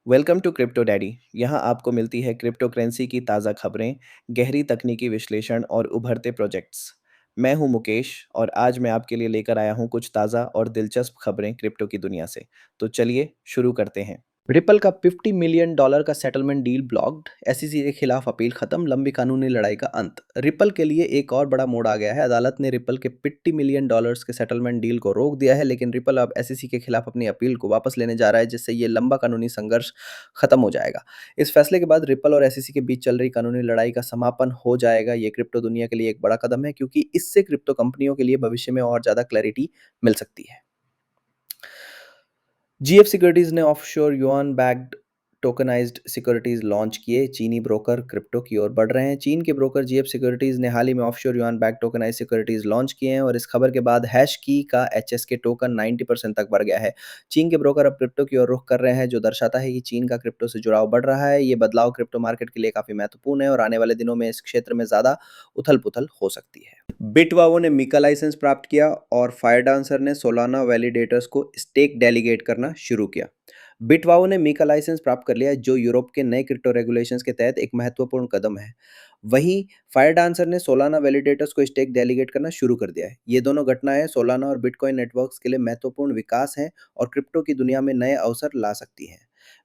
Welcome to crypto daddy. यहाँ आपको मिलती है क्रिप्टो करेंसी की ताज़ा खबरें, गहरी तकनीकी विश्लेषण और उभरते प्रोजेक्ट्स। मैं हूँ मुकेश और आज मैं आपके लिए लेकर आया हूँ कुछ ताज़ा और दिलचस्प खबरें क्रिप्टो की दुनिया से। तो चलिए शुरू करते हैं। रिपल का $50 मिलियन का सेटलमेंट डील ब्लॉक्ड, एसईसी के खिलाफ अपील खत्म, लंबी कानूनी लड़ाई का अंत। रिपल के लिए एक और बड़ा मोड़ आ गया है। अदालत ने रिपल के $50 मिलियन के सेटलमेंट डील को रोक दिया है, लेकिन रिपल अब एसईसी के खिलाफ अपनी अपील को वापस लेने जा रहा है, जिससे ये लंबा कानूनी संघर्ष खत्म हो जाएगा। इस फैसले के बाद रिपल और एसईसी के बीच चल रही कानूनी लड़ाई का समापन हो जाएगा। ये क्रिप्टो दुनिया के लिए एक बड़ा कदम है, क्योंकि इससे क्रिप्टो कंपनियों के लिए भविष्य में और ज़्यादा क्लैरिटी मिल सकती है। जीएफ सिक्योरिटीज ने offshore yuan backed tokenised securities launch किए। चीनी ब्रोकर क्रिप्टो की ओर बढ़ रहे हैं। चीन के ब्रोकर जीएफ सिक्योरिटीज ने हाल ही में offshore yuan backed tokenised securities launch किए हैं और इस खबर के बाद हैश की का एचएसके टोकन 90% तक बढ़ गया है। चीन के ब्रोकर अब क्रिप्टो की ओर रुख कर रहे हैं, जो दर्शाता है कि चीन का क्रिप्टो से जुड़ाव बढ़ रहा है। ये बदलाव क्रिप्टो मार्केट के लिए काफी महत्वपूर्ण है और आने वाले दिनों में इस क्षेत्र में ज्यादा उथल पुथल हो सकती है। बिटवावो ने मीका लाइसेंस प्राप्त किया और फायरडांसर ने सोलाना वैलिडेटर्स को स्टेक डेलीगेट करना शुरू किया। बिटवावो ने मीका लाइसेंस प्राप्त कर लिया, जो यूरोप के नए क्रिप्टो रेगुलेशंस के तहत एक महत्वपूर्ण कदम है। वहीं फायरडांसर ने सोलाना वैलिडेटर्स को स्टेक डेलीगेट करना शुरू कर दिया है। ये दोनों घटनाएं सोलाना और बिटकॉइन नेटवर्क्स के लिए महत्वपूर्ण विकास हैं और क्रिप्टो की दुनिया में नए अवसर ला सकती हैं।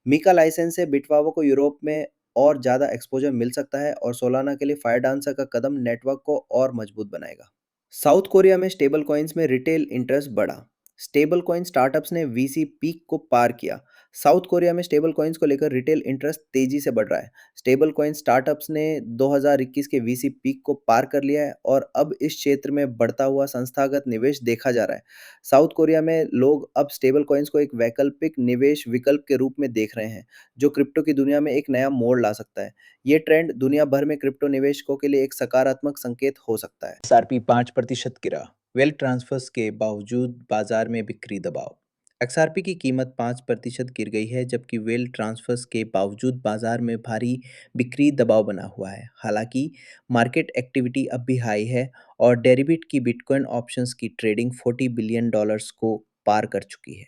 मीका लाइसेंस से बिटवावो को यूरोप में और ज़्यादा एक्सपोजर मिल सकता है और सोलाना के लिए फायरडांसर का कदम नेटवर्क को और मजबूत बनाएगा। साउथ कोरिया में स्टेबल कॉइन्स में रिटेल इंटरेस्ट बढ़ा। स्टेबल कॉइन स्टार्टअप्स ने वीसी पीक को पार किया। साउथ कोरिया में स्टेबल कॉइन्स को लेकर रिटेल इंटरेस्ट तेजी से बढ़ रहा है। स्टेबल कॉइन स्टार्टअप्स ने 2021 के वीसी पीक को पार कर लिया है और अब इस क्षेत्र में बढ़ता हुआ संस्थागत निवेश देखा जा रहा है। साउथ कोरिया में लोग अब स्टेबल कॉइन्स को एक वैकल्पिक निवेश विकल्प के रूप में देख रहे हैं, जो क्रिप्टो की दुनिया में एक नया मोड़ ला सकता है। ये ट्रेंड दुनिया भर में क्रिप्टो निवेशकों के लिए एक सकारात्मक संकेत हो सकता है। एसआरपी 5% गिरा। वेल्थ ट्रांसफर्स के बावजूद बाजार में बिक्री दबाव। एक्सआरपी की कीमत 5% गिर गई है, जबकि वेल्थ ट्रांसफर्स के बावजूद बाजार में भारी बिक्री दबाव बना हुआ है। हालांकि मार्केट एक्टिविटी अब भी हाई है और डेरिवेट की बिटकॉइन ऑप्शंस की ट्रेडिंग $40 बिलियन को पार कर चुकी है।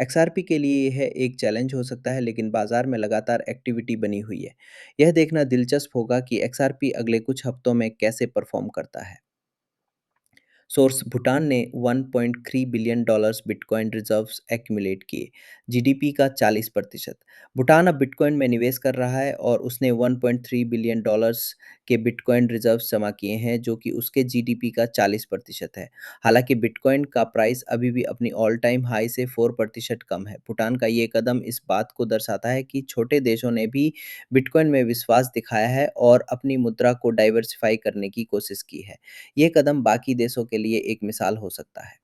एक्सआरपी के लिए यह एक चैलेंज हो सकता है, लेकिन बाजार में लगातार एक्टिविटी बनी हुई है। यह देखना दिलचस्प होगा कि एक्सआरपी अगले कुछ हफ्तों में कैसे परफॉर्म करता है। सोर्स: भूटान ने $1.3 बिलियन बिटकॉइन रिजर्व्स एक्यूमुलेट किए, जीडीपी का 40%। भूटान अब बिटकॉइन में निवेश कर रहा है और उसने $1.3 बिलियन के बिटकॉइन रिजर्व्स जमा किए हैं, जो कि उसके जीडीपी का 40% है। हालांकि बिटकॉइन का प्राइस अभी भी अपनी ऑल टाइम हाई से 4% कम है। भूटान का ये कदम इस बात को दर्शाता है कि छोटे देशों ने भी बिटकॉइन में विश्वास दिखाया है और अपनी मुद्रा को डाइवर्सिफाई करने की कोशिश की है। ये कदम बाकी देशों के लिए एक मिसाल हो सकता है।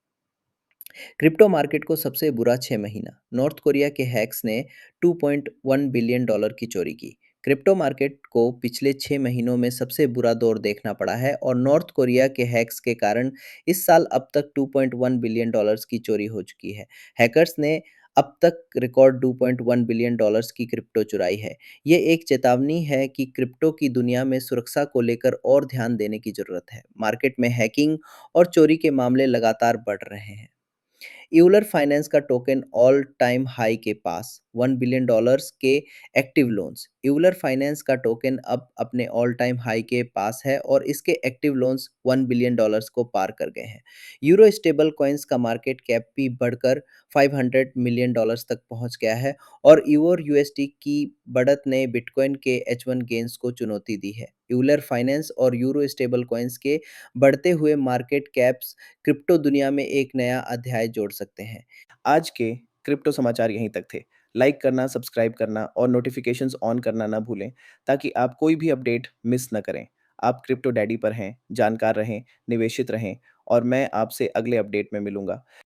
क्रिप्टो मार्केट को सबसे बुरा 6 महीना। नॉर्थ कोरिया के हैक्स ने $2.1 बिलियन की चोरी की। क्रिप्टो मार्केट को पिछले 6 महीनों में सबसे बुरा दौर देखना पड़ा है और नॉर्थ कोरिया के हैक्स के कारण इस साल अब तक $2.1 बिलियन की चोरी हो चुकी है। हैकर्स ने अब तक रिकॉर्ड $2.1 बिलियन की क्रिप्टो चुराई है। ये एक चेतावनी है कि क्रिप्टो की दुनिया में सुरक्षा को लेकर और ध्यान देने की जरूरत है। मार्केट में हैकिंग और चोरी के मामले लगातार बढ़ रहे हैं। यूलर फाइनेंस का टोकन ऑल टाइम हाई के पास, $1 बिलियन के एक्टिव लोन्स। यूलर फाइनेंस का टोकन अब अपने ऑल टाइम हाई के पास है और इसके एक्टिव लोन्स $1 बिलियन को पार कर गए हैं। यूरो स्टेबल कॉइन्स का मार्केट कैप भी बढ़कर $500 मिलियन तक पहुंच गया है और यूर यूएसटी की बढ़त ने बिटकॉइन के H1 गेंस को चुनौती दी है। यूलर फाइनेंस और यूरो स्टेबल कॉइन्स के बढ़ते हुए मार्केट कैप्स क्रिप्टो दुनिया में एक नया अध्याय जोड़ सकते हैं। आज के क्रिप्टो समाचार यहीं तक थे। लाइक करना, सब्सक्राइब करना और नोटिफिकेशंस ऑन करना ना भूलें, ताकि आप कोई भी अपडेट मिस ना करें। आप क्रिप्टो डैडी पर हैं, जानकार रहें, निवेशित रहें और मैं आपसे अगले अपडेट में मिलूंगा।